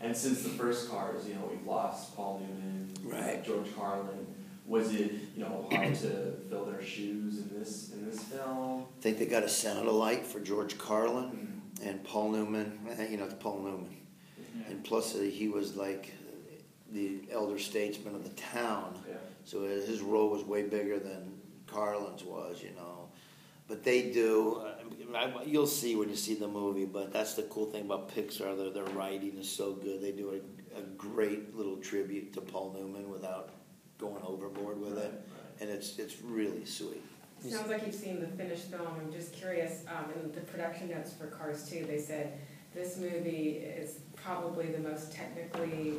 And since the first Cars, we've lost Paul Newman, right. George Carlin. Was it, hard to fill their shoes in this film? I think they got a sound alike for George Carlin and Paul Newman. It's Paul Newman. Mm-hmm. And plus he was like the elder statesman of the town. Yeah. So his role was way bigger than Carlin's was, But they do, you'll see when you see the movie, but that's the cool thing about Pixar. Their writing is so good. They do a great little tribute to Paul Newman without going overboard with it. Right. And it's really sweet. It sounds like you've seen the finished film. I'm just curious, in the production notes for Cars 2, they said this movie is probably the most technically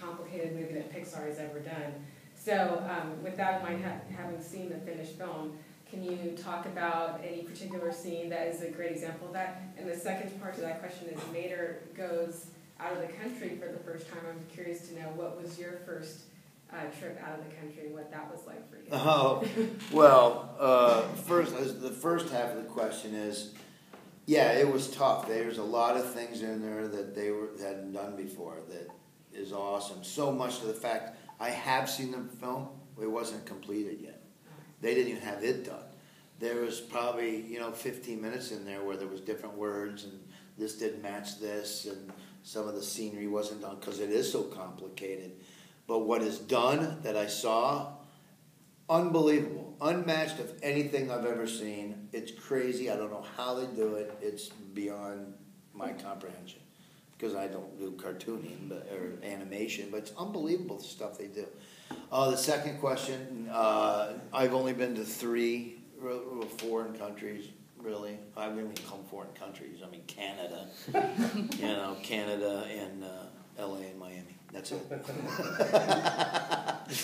complicated movie that Pixar has ever done. So with that in mind, having seen the finished film, can you talk about any particular scene that is a great example of that? And the second part to that question is Mater goes out of the country for the first time. I'm curious to know, what was your first trip out of the country and what that was like for you? Oh, well, the first half of the question is, yeah, it was tough. There's a lot of things in there that they hadn't done before that is awesome. So much to the fact I have seen the film, it wasn't completed yet. They didn't even have it done. There was probably, 15 minutes in there where there was different words and this didn't match this and some of the scenery wasn't done because it is so complicated. But what is done that I saw, unbelievable, unmatched of anything I've ever seen. It's crazy. I don't know how they do it. It's beyond my comprehension because I don't do cartooning or animation, but it's unbelievable the stuff they do. The second question, I've only been to 3 foreign countries, really. I mean, come foreign countries. I mean, Canada, Canada and LA and Miami. That's it. You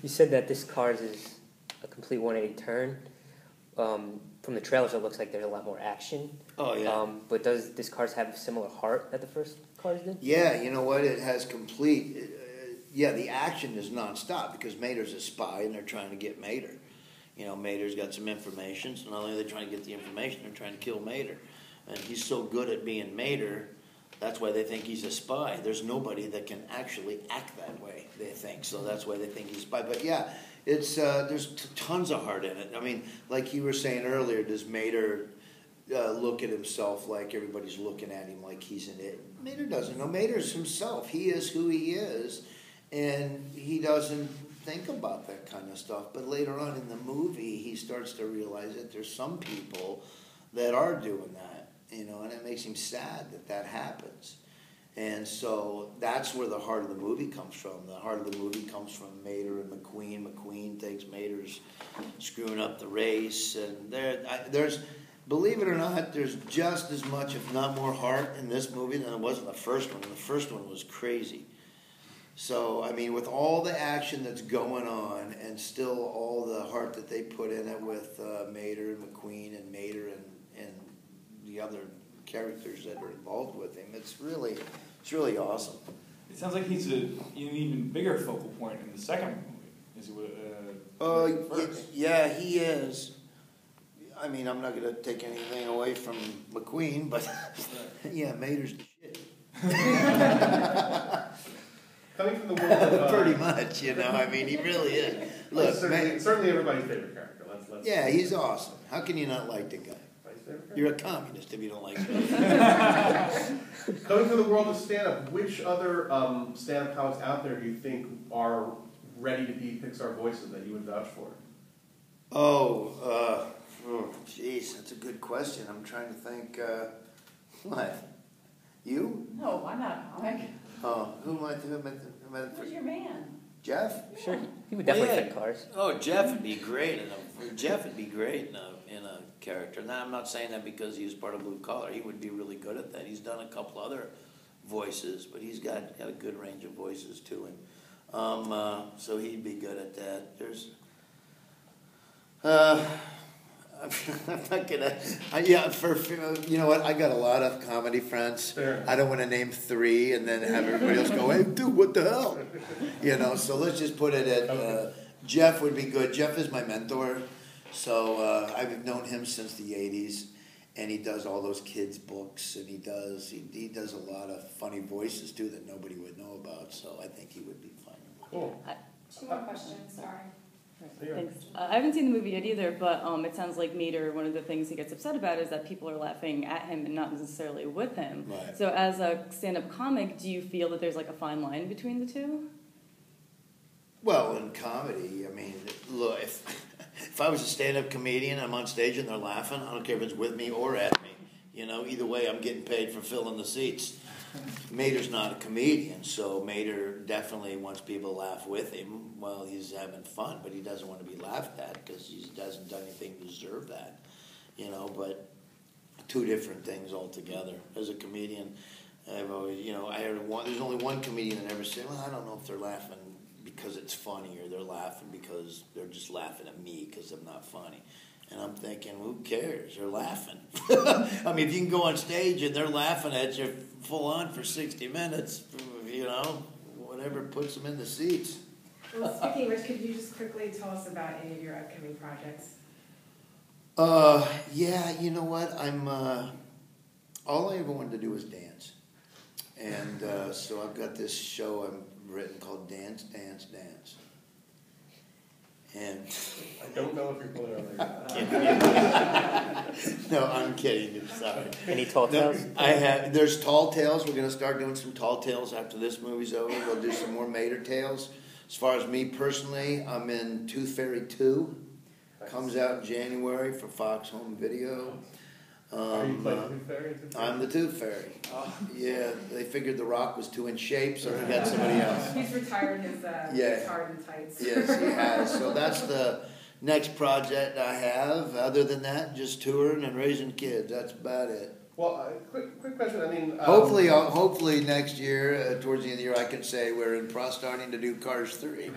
said that this Cars is a complete 180 turn. From the trailers, it looks like there's a lot more action. Oh, yeah. But does this Cars have a similar heart that the first Cars did? Yeah, you know what? It has complete... the action is nonstop because Mater's a spy and they're trying to get Mater. Mater's got some information, so not only are they trying to get the information, they're trying to kill Mater. And he's so good at being Mater, that's why they think he's a spy. There's nobody that can actually act that way, they think. So that's why they think he's a spy. But yeah, it's there's tons of heart in it. I mean, like you were saying earlier, does Mater look at himself like everybody's looking at him like he's an it? Mater doesn't. No, Mater's himself. He is who he is. And he doesn't think about that kind of stuff. But later on in the movie, he starts to realize that there's some people that are doing that, and it makes him sad that happens. And so that's where the heart of the movie comes from. The heart of the movie comes from Mater and McQueen. McQueen thinks Mater's screwing up the race. And there's, believe it or not, there's just as much, if not more, heart in this movie than there was in the first one. And the first one was crazy. So, I mean, with all the action that's going on and still all the heart that they put in it with Mater and McQueen and Mater and the other characters that are involved with him, it's really awesome. It sounds like he's an even bigger focal point in the second movie. Is he? Yeah, he is. I mean, I'm not going to take anything away from McQueen, but yeah, Mater's the shit. Coming from the world of... Pretty much, I mean, he really is. Look, certainly everybody's favorite character. Let's yeah, he's awesome. How can you not like the guy? You're a communist if you don't like him. Coming from the world of stand-up, which other stand-up comics out there do you think are ready to be Pixar voices that you would vouch for? Jeez, that's a good question. I'm trying to think. What? You? No, I'm not a comic. Oh, who am I? Who's your man? Jeff? Sure, he would definitely fit Cars. Oh, Jeff would be great in a character. Now, I'm not saying that because he was part of Blue Collar. He would be really good at that. He's done a couple other voices, but he's got a good range of voices to him. So he'd be good at that. There's... I'm not gonna. You know what? I got a lot of comedy friends. Fair. I don't want to name 3 and then have everybody else go, "Hey, dude, what the hell?" So let's just put it at Jeff would be good. Jeff is my mentor, so I've known him since the '80s, And he does all those kids' books, and he does a lot of funny voices too that nobody would know about. So I think he would be fine. Cool. Two more questions, sorry. Thanks. I haven't seen the movie yet either, but it sounds like Mater, one of the things he gets upset about is that people are laughing at him and not necessarily with him. Right. So as a stand-up comic, do you feel that there's like a fine line between the two? Well, in comedy, I mean, look, if I was a stand-up comedian, I'm on stage and they're laughing, I don't care if it's with me or at me. You know, either way, I'm getting paid for filling the seats. Mater's not a comedian, so Mater definitely wants people to laugh with him while he's having fun, but he doesn't want to be laughed at because he hasn't done anything to deserve that. You know, but two different things altogether. As a comedian, I've always, you know, there's only one comedian that ever said, well, I don't know if they're laughing because it's funny or they're laughing because they're just laughing at me because I'm not funny. And I'm thinking, who cares? They're laughing. I mean, if you can go on stage and they're laughing at you full on for 60 minutes, you know, whatever puts them in the seats. Well, speaking of which, could you just quickly tell us about any of your upcoming projects? Yeah, you know what? All I ever wanted to do was dance. And so I've got this show I've written called Dance, Dance, Dance. And I don't know if you're pulling it on there. no, I'm kidding. I'm sorry. Any tall tales? There's tall tales. We're going to start doing some tall tales after this movie's over. We'll do some more Mater tales. As far as me personally, I'm in Tooth Fairy 2. Comes out in January for Fox Home Video. Are you playing Tooth Fairy? I'm the Tooth Fairy. Yeah, they figured The Rock was too in shape, so they got somebody else. He's retired his guitar and tights. Yes, he has. So that's the next project I have. Other than that, just touring and raising kids. That's about it. Well, quick question. I mean, Hopefully next year, towards the end of the year, I can say we're starting to do Cars 3.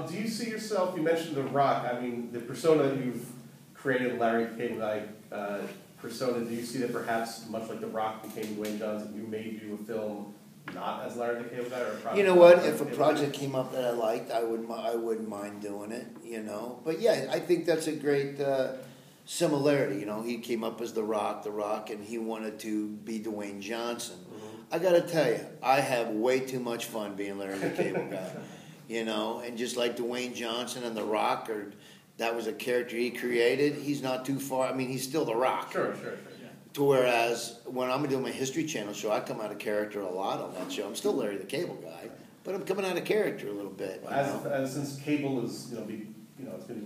do you see yourself? You mentioned The Rock. I mean, the persona that you've created, Larry the Cable Guy persona. Do you see that perhaps, much like The Rock became Dwayne Johnson, you may do a film not as Larry the Cable Guy, or a project? You know what? If a project came up that I liked, I wouldn't mind doing it. You know, but yeah, I think that's a great similarity. You know, he came up as The Rock, and he wanted to be Dwayne Johnson. Mm-hmm. I got to tell you, I have way too much fun being Larry the Cable Guy. You know, and just like Dwayne Johnson and The Rock that was a character he created. He's not too far. I mean, he's still The Rock. Sure, yeah. To whereas when I'm doing my History Channel show, I come out of character a lot on that show. I'm still Larry the Cable Guy, but I'm coming out of character a little bit. Well, since Cable is, it's going to be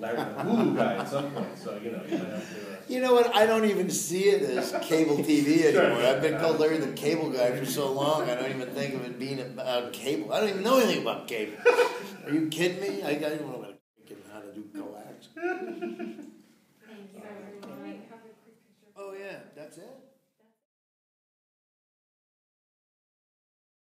Larry the Hulu Guy at some point. So you might have to. You know what? I don't even see it as cable TV anymore. I've been called Larry the Cable Guy for so long. I don't even think of it being about cable. I don't even know anything about cable. Are you kidding me? I don't know how to do coax. Thank you, everyone. Oh yeah, that's it.